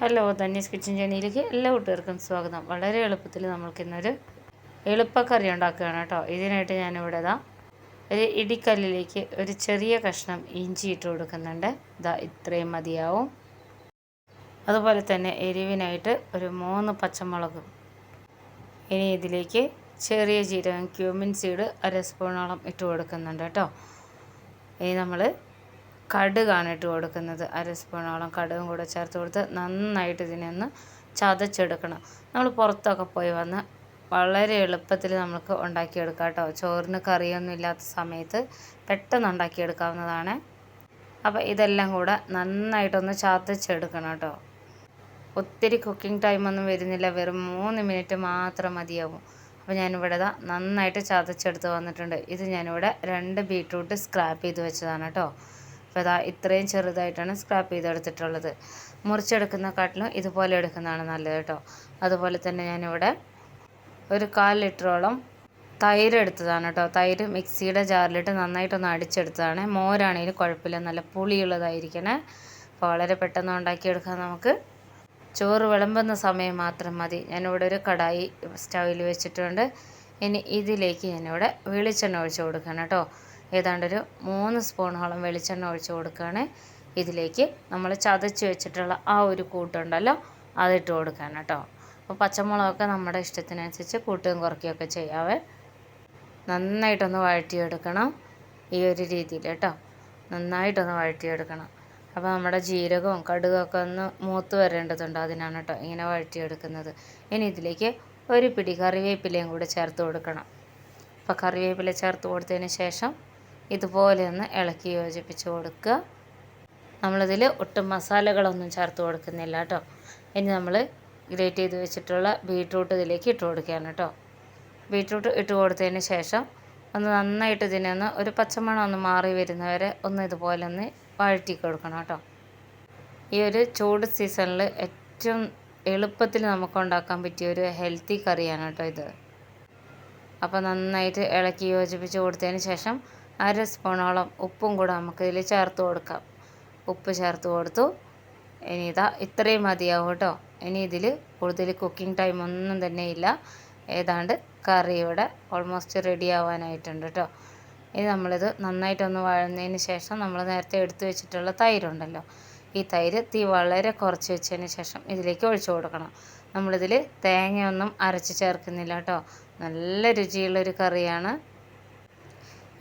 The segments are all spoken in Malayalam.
ഹലോ, ധന്യസ് കിച്ചൻ ജേണിയിലേക്ക് എല്ലാ കൂട്ടുകാർക്കും സ്വാഗതം. വളരെ എളുപ്പത്തിൽ നമ്മൾക്കിന്നൊരു എളുപ്പക്കറി ഉണ്ടാക്കുകയാണ് കേട്ടോ. ഇതിനായിട്ട് ഞാനിവിടെ ഒരു ഇടിക്കല്ലിലേക്ക് ഒരു ചെറിയ കഷ്ണം ഇഞ്ചി ഇട്ട് കൊടുക്കുന്നുണ്ട്. ഇത്രയും മതിയാവും. അതുപോലെ തന്നെ എരിവിനായിട്ട് ഒരു 3 പച്ചമുളകും. ഇനി ഇതിലേക്ക് ചെറിയ ജീരകം, ക്യൂമിൻ സീഡ് 1 സ്പൂണോളം ഇട്ട് കൊടുക്കുന്നുണ്ട് കേട്ടോ. ഇനി നമ്മൾ കടുകാണ് ഇട്ട് കൊടുക്കുന്നത്. 1 സ്പൂണോളം കടുകും കൂടെ ചേർത്ത് കൊടുത്ത് നന്നായിട്ട് ഇതിനെ ഒന്ന് ചതച്ചെടുക്കണം. നമ്മൾ പുറത്തൊക്കെ പോയി വന്ന് വളരെ എളുപ്പത്തിൽ നമുക്ക് ഉണ്ടാക്കിയെടുക്കാം കേട്ടോ. ചോറിന് കറിയൊന്നും ഇല്ലാത്ത സമയത്ത് പെട്ടെന്ന് ഉണ്ടാക്കിയെടുക്കാവുന്നതാണ്. അപ്പോൾ ഇതെല്ലാം കൂടെ നന്നായിട്ടൊന്ന് ചതച്ചെടുക്കണം കേട്ടോ. ഒത്തിരി കുക്കിംഗ് ടൈമൊന്നും വരുന്നില്ല, വെറും 3 മിനിറ്റ് മാത്രം മതിയാവും. അപ്പോൾ ഞാനിവിടെ നന്നായിട്ട് ചതച്ചെടുത്ത് വന്നിട്ടുണ്ട്. ഇത് ഞാനിവിടെ 2 ബീറ്റ്റൂട്ട് സ്ക്രാപ്പ് ചെയ്ത് വെച്ചതാണ് കേട്ടോ. അപ്പോൾ ഇത്രയും ചെറുതായിട്ടാണ് സ്ക്രാപ്പ് ചെയ്തെടുത്തിട്ടുള്ളത്. മുറിച്ചെടുക്കുന്നതിനെക്കാട്ടിലും ഇതുപോലെ എടുക്കുന്നതാണ് നല്ലത് കേട്ടോ. അതുപോലെ തന്നെ ഞാനിവിടെ ഒരു 1/4 ലിറ്ററോളം തൈര് എടുത്തതാണ് കേട്ടോ. തൈര് മിക്സിയുടെ ജാറിലിട്ട് നന്നായിട്ടൊന്ന് അടിച്ചെടുത്തതാണ്. മോരാണെങ്കിലും കുഴപ്പമില്ല, നല്ല പുളിയുള്ളതായിരിക്കണേ. അപ്പോൾ വളരെ പെട്ടെന്ന് ഉണ്ടാക്കിയെടുക്കാൻ നമുക്ക്. ചോറ് വിളമ്പുന്ന സമയം മാത്രം മതി. ഞാനിവിടെ ഒരു കടായി സ്റ്റൗവിൽ വെച്ചിട്ടുണ്ട്. ഇനി ഇതിലേക്ക് ഞാനിവിടെ വെളിച്ചെണ്ണ ഒഴിച്ച് കൊടുക്കണം കേട്ടോ. ഏതാണ്ടൊരു 3 സ്പൂണോളം വെളിച്ചെണ്ണ ഒഴിച്ച് കൊടുക്കുകയാണ്. ഇതിലേക്ക് നമ്മൾ ചതച്ച് വെച്ചിട്ടുള്ള ആ ഒരു കൂട്ടുണ്ടല്ലോ, അതിട്ട് കൊടുക്കണം കേട്ടോ. അപ്പോൾ പച്ചമുളകൊക്കെ നമ്മുടെ ഇഷ്ടത്തിനനുസരിച്ച് കൂട്ടുകയും കുറയ്ക്കുകയൊക്കെ ചെയ്യാവേ. നന്നായിട്ടൊന്ന് വഴറ്റിയെടുക്കണം ഈ ഒരു രീതിയിൽ കേട്ടോ. നന്നായിട്ടൊന്ന് വഴറ്റിയെടുക്കണം. അപ്പോൾ നമ്മുടെ ജീരകവും കടുകൊക്കെ ഒന്ന് മൂത്ത് വരേണ്ടതുണ്ട്, അതിനാണ് കേട്ടോ ഇങ്ങനെ വഴറ്റിയെടുക്കുന്നത്. ഇനി ഇതിലേക്ക് ഒരു പിടി കറിവേപ്പിലയും കൂടെ ചേർത്ത് കൊടുക്കണം. അപ്പോൾ കറിവേപ്പില ചേർത്ത് കൊടുത്തതിന് ശേഷം ഇതുപോലെ ഒന്ന് ഇളക്കി യോജിപ്പിച്ച് കൊടുക്കുക. നമ്മളിതിൽ ഒട്ടും മസാലകളൊന്നും ചേർത്ത് കൊടുക്കുന്നില്ല കേട്ടോ. ഇനി നമ്മൾ ഗ്രേറ്റ് ചെയ്ത് വെച്ചിട്ടുള്ള ബീട്രൂട്ട് ഇതിലേക്ക് ഇട്ട് കൊടുക്കുകയാണ് കേട്ടോ. ബീട്രൂട്ട് ഇട്ട് കൊടുത്തതിന് ശേഷം ഒന്ന് നന്നായിട്ട് ഇതിനെ ഒരു പച്ചമണം ഒന്ന് മാറി വരുന്നവരെ ഒന്ന് ഇതുപോലെ ഒന്ന് വഴറ്റി കൊടുക്കണം കേട്ടോ. ഈ ഒരു ചൂട് സീസണിൽ ഏറ്റവും എളുപ്പത്തിൽ നമുക്ക് ഉണ്ടാക്കാൻ പറ്റിയ ഒരു ഹെൽത്തി കറിയാണ് കേട്ടോ ഇത്. അപ്പോൾ നന്നായിട്ട് ഇളക്കി യോജിപ്പിച്ച് കൊടുത്തതിന് ശേഷം 1 സ്പൂണോളം ഉപ്പും കൂടെ നമുക്കിതിൽ ചേർത്ത് കൊടുക്കാം. ഉപ്പ് ചേർത്ത് കൊടുത്തു. ഇനി ഇത്രയും മതിയാവും കേട്ടോ. ഇനി ഇതിൽ കൂടുതൽ കുക്കിംഗ് ടൈം ഒന്നും തന്നെ ഇല്ല. ഏതാണ്ട് കറി ഇവിടെ ഓൾമോസ്റ്റ് റെഡി ആവാനായിട്ടുണ്ട് കേട്ടോ. ഇനി നമ്മളിത് നന്നായിട്ടൊന്ന് വഴന്നതിന് ശേഷം നമ്മൾ നേരത്തെ എടുത്തു വെച്ചിട്ടുള്ള തൈരുണ്ടല്ലോ, ഈ തൈര് തീ വളരെ കുറച്ച് വെച്ചതിന് ശേഷം ഇതിലേക്ക് ഒഴിച്ചു കൊടുക്കണം. നമ്മളിതിൽ തേങ്ങയൊന്നും അരച്ച് ചേർക്കുന്നില്ല കേട്ടോ. നല്ല രുചിയുള്ളൊരു കറിയാണ്.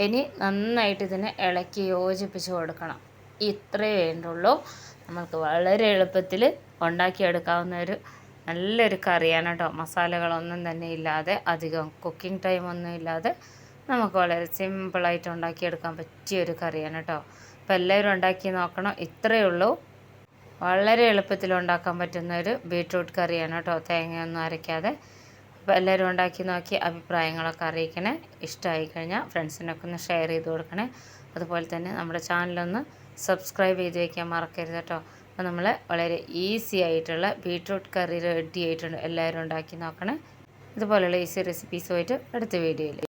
ഇനി നന്നായിട്ട് ഇതിനെ ഇളക്കി യോജിപ്പിച്ച് കൊടുക്കണം. ഇത്രയേ വേണ്ടുള്ളൂ. നമുക്ക് വളരെ എളുപ്പത്തിൽ ഉണ്ടാക്കിയെടുക്കാവുന്ന ഒരു നല്ലൊരു കറിയാണ് കേട്ടോ. മസാലകളൊന്നും തന്നെ ഇല്ലാതെ, അധികം കുക്കിംഗ് ടൈമൊന്നും ഇല്ലാതെ നമുക്ക് വളരെ സിമ്പിളായിട്ട് ഉണ്ടാക്കിയെടുക്കാൻ പറ്റിയൊരു കറിയാണ് കേട്ടോ. അപ്പോൾ എല്ലാവരും ഉണ്ടാക്കി നോക്കണം. ഇത്രയേ ഉള്ളൂ. വളരെ എളുപ്പത്തിൽ ഉണ്ടാക്കാൻ പറ്റുന്ന ഒരു ബീട്രൂട്ട് കറിയാണ് കേട്ടോ, തേങ്ങയൊന്നും അരയ്ക്കാതെ. അപ്പോൾ എല്ലാവരും ഉണ്ടാക്കി നോക്കി അഭിപ്രായങ്ങളൊക്കെ അറിയിക്കണേ. ഇഷ്ടമായി കഴിഞ്ഞാൽ ഫ്രണ്ട്സിനൊക്കെ ഒന്ന് ഷെയർ ചെയ്ത് കൊടുക്കണേ. അതുപോലെ തന്നെ നമ്മുടെ ചാനലൊന്ന് സബ്സ്ക്രൈബ് ചെയ്ത് വയ്ക്കാൻ മറക്കരുത് കേട്ടോ. അപ്പോൾ നമ്മൾ വളരെ ഈസി ആയിട്ടുള്ള ബീട്രൂട്ട് കറി റെഡി ആയിട്ടുണ്ട്. എല്ലാവരും ഉണ്ടാക്കി നോക്കണേ. ഇതുപോലെയുള്ള ഈസി റെസിപ്പീസുമായിട്ട് അടുത്ത വീഡിയോയിൽ